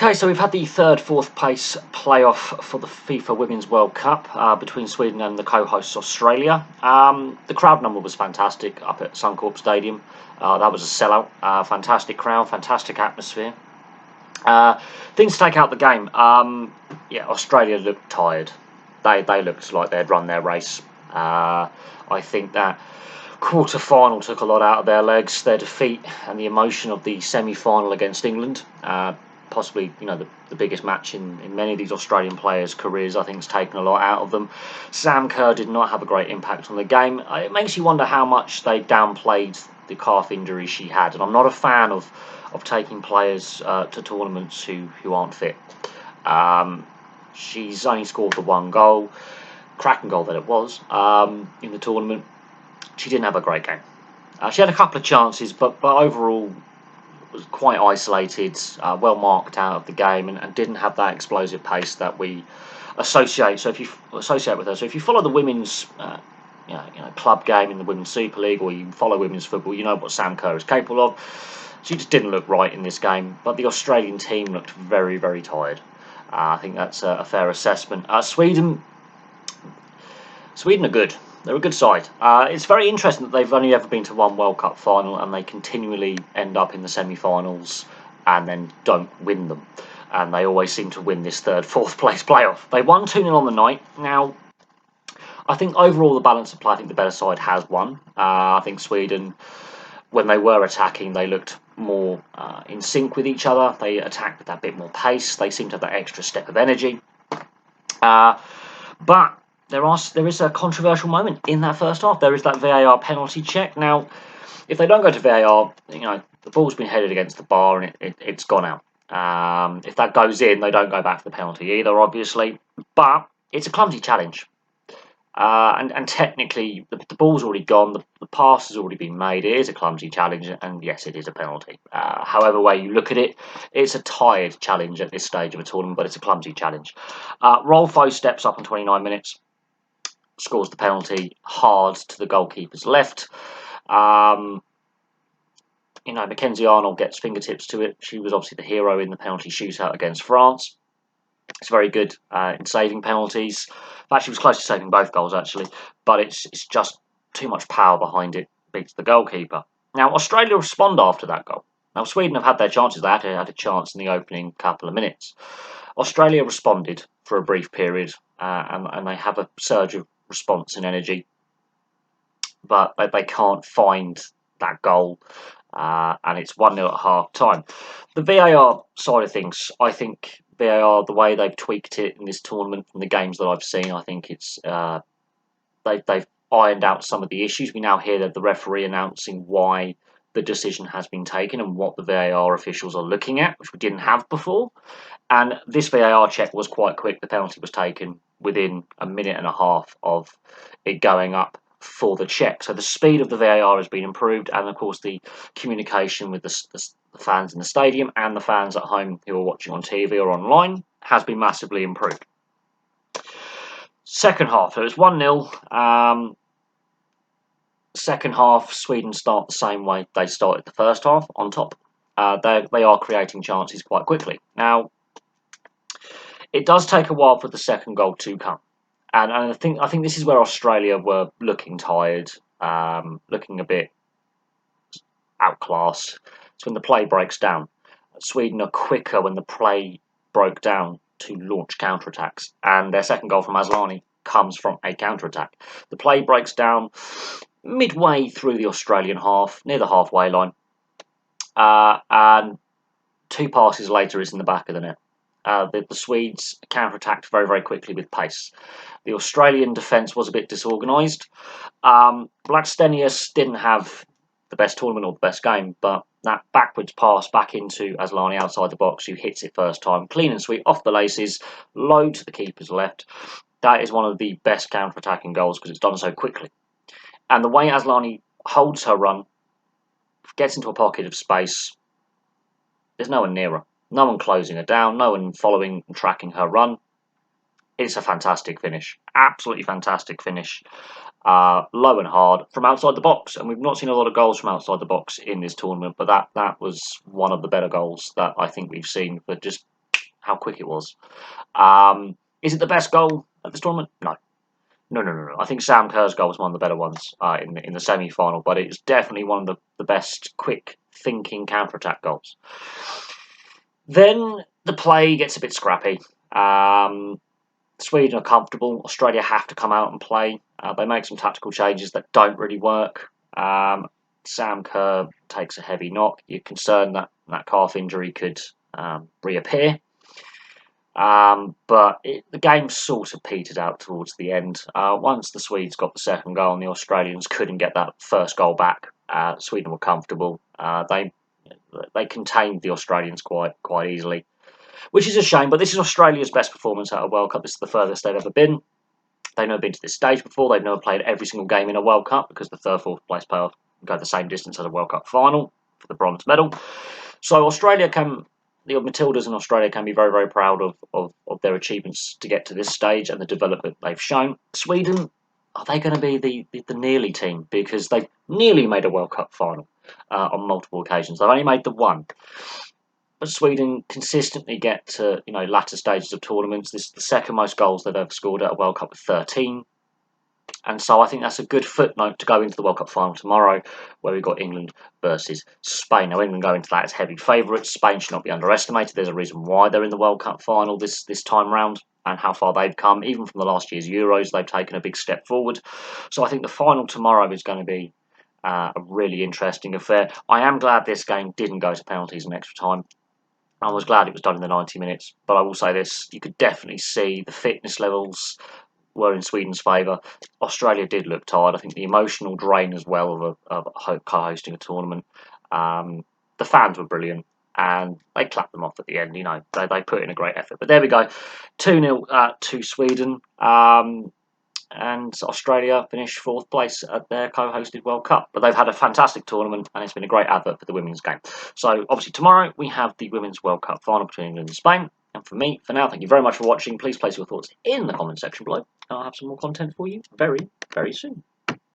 Okay, so we've had the third, fourth place playoff for the FIFA Women's World Cup between Sweden and the co-hosts Australia. The crowd number was fantastic up at Suncorp Stadium. That was a sellout. Fantastic crowd, fantastic atmosphere. Things to take out the game. Yeah, Australia looked tired. They looked like they'd run their race. I think that quarter-final took a lot out of their legs. Their defeat and the emotion of the semi-final against England. Possibly, the biggest match in many of these Australian players' careers, I think, has taken a lot out of them. Sam Kerr did not have a great impact on the game. It makes you wonder how much they downplayed the calf injury she had, and I'm not a fan of taking players to tournaments who aren't fit. She's only scored the one goal, cracking goal that it was, in the tournament. She didn't have a great game. She had a couple of chances, but overall was quite isolated, well marked out of the game, and didn't have that explosive pace that we associate. So if you associate with her, so if you follow the women's, club game in the Women's Super League, or you follow women's football, you know what Sam Kerr is capable of. She just didn't look right in this game, but the Australian team looked very, very tired. I think that's a fair assessment. Sweden are good. They're a good side. It's very interesting that they've only ever been to one World Cup final, and they continually end up in the semi-finals and then don't win them. And they always seem to win this third, fourth place playoff. They won 2-0 on the night. Now, I think overall the balance of play, I think the better side has won. I think Sweden, when they were attacking, they looked more in sync with each other. They attacked with that bit more pace. They seemed to have that extra step of energy. But there is a controversial moment in that first half. There is that VAR penalty check. Now, if they don't go to VAR, the ball's been headed against the bar and it's gone out. If that goes in, they don't go back to the penalty either, obviously. But it's a clumsy challenge. And technically, the ball's already gone, the pass has already been made. It is a clumsy challenge, and yes, it is a penalty. However way you look at it, it's a tired challenge at this stage of a tournament, but it's a clumsy challenge. Rolfo steps up in 29 minutes, scores the penalty hard to the goalkeeper's left. Mackenzie Arnold gets fingertips to it. She was obviously the hero in the penalty shootout against France. It's very good in saving penalties. In fact, she was close to saving both goals, actually. But it's just too much power behind it. Beats the goalkeeper. Now, Australia respond after that goal. Now, Sweden have had their chances. They had a chance in the opening couple of minutes. Australia responded for a brief period, and they have a surge of response and energy. But they can't find that goal. And it's 1-0 at half-time. The VAR side of things, I think VAR, the way they've tweaked it in this tournament from the games that I've seen, I think it's they've ironed out some of the issues. We now hear that the referee announcing why the decision has been taken and what the VAR officials are looking at, which we didn't have before. And this VAR check was quite quick. The penalty was taken within a minute and a half of it going up for the check. So the speed of the VAR has been improved, and of course the communication with the fans in the stadium and the fans at home who are watching on TV or online has been massively improved. Second half, it was 1-0. Second half, Sweden start the same way they started the first half, on top. They are creating chances quite quickly. Now, it does take a while for the second goal to come. And I think this is where Australia were looking tired, looking a bit outclassed. It's when the play breaks down. Sweden are quicker when the play broke down to launch counterattacks, and their second goal from Aslani comes from a counterattack. The play breaks down midway through the Australian half, near the halfway line, and two passes later it's in the back of the net. The Swedes counterattacked very, very quickly with pace. The Australian defence was a bit disorganised. Blackstenius didn't have the best tournament or the best game, but that backwards pass back into Aslani outside the box, who hits it first time, clean and sweet, off the laces, low to the keeper's left. That is one of the best counter-attacking goals because it's done so quickly. And the way Aslani holds her run, gets into a pocket of space, there's no one near her. No one closing her down, no one following and tracking her run. It's a fantastic finish. Absolutely fantastic finish. Low and hard from outside the box. And we've not seen a lot of goals from outside the box in this tournament, but that was one of the better goals that I think we've seen. But just how quick it was. Is it the best goal at this tournament? No. No. I think Sam Kerr's goal was one of the better ones in the semi-final, but it's definitely one of the best quick thinking counter-attack goals. Then the play gets a bit scrappy. Sweden are comfortable. Australia have to come out and play. They make some tactical changes that don't really work. Sam Kerr takes a heavy knock. You're concerned that calf injury could reappear. But the game sort of petered out towards the end. Once the Swedes got the second goal and the Australians couldn't get that first goal back, Sweden were comfortable. They contained the Australians quite easily, which is a shame. But this is Australia's best performance at a World Cup. This is the furthest they've ever been. They've never been to this stage before. They've never played every single game in a World Cup because the third, fourth place playoff go the same distance as a World Cup final for the bronze medal. So the Matildas in Australia can be very, very proud of their achievements to get to this stage and the development they've shown. Sweden, are they going to be the nearly team? Because they've nearly made a World Cup final on multiple occasions. They've only made the one. But Sweden consistently get to latter stages of tournaments. This is the second most goals they've ever scored at a World Cup with 13. And so I think that's a good footnote to go into the World Cup final tomorrow, where we've got England versus Spain. Now, England go into that as heavy favourites. Spain should not be underestimated. There's a reason why they're in the World Cup final this time round and how far they've come. Even from the last year's Euros, they've taken a big step forward. So I think the final tomorrow is going to be a really interesting affair. I am glad this game didn't go to penalties and extra time. I was glad it was done in the 90 minutes. But I will say this, you could definitely see the fitness levels were in Sweden's favour. Australia did look tired. I think the emotional drain as well of co-hosting a tournament. The fans were brilliant and they clapped them off at the end. They put in a great effort. But there we go, 2-0 to Sweden. And Australia finished fourth place at their co-hosted World Cup. But they've had a fantastic tournament and it's been a great advert for the women's game. So obviously tomorrow we have the Women's World Cup final between England and Spain. And for now, thank you very much for watching. Please place your thoughts in the comment section below. And I'll have some more content for you very, very soon.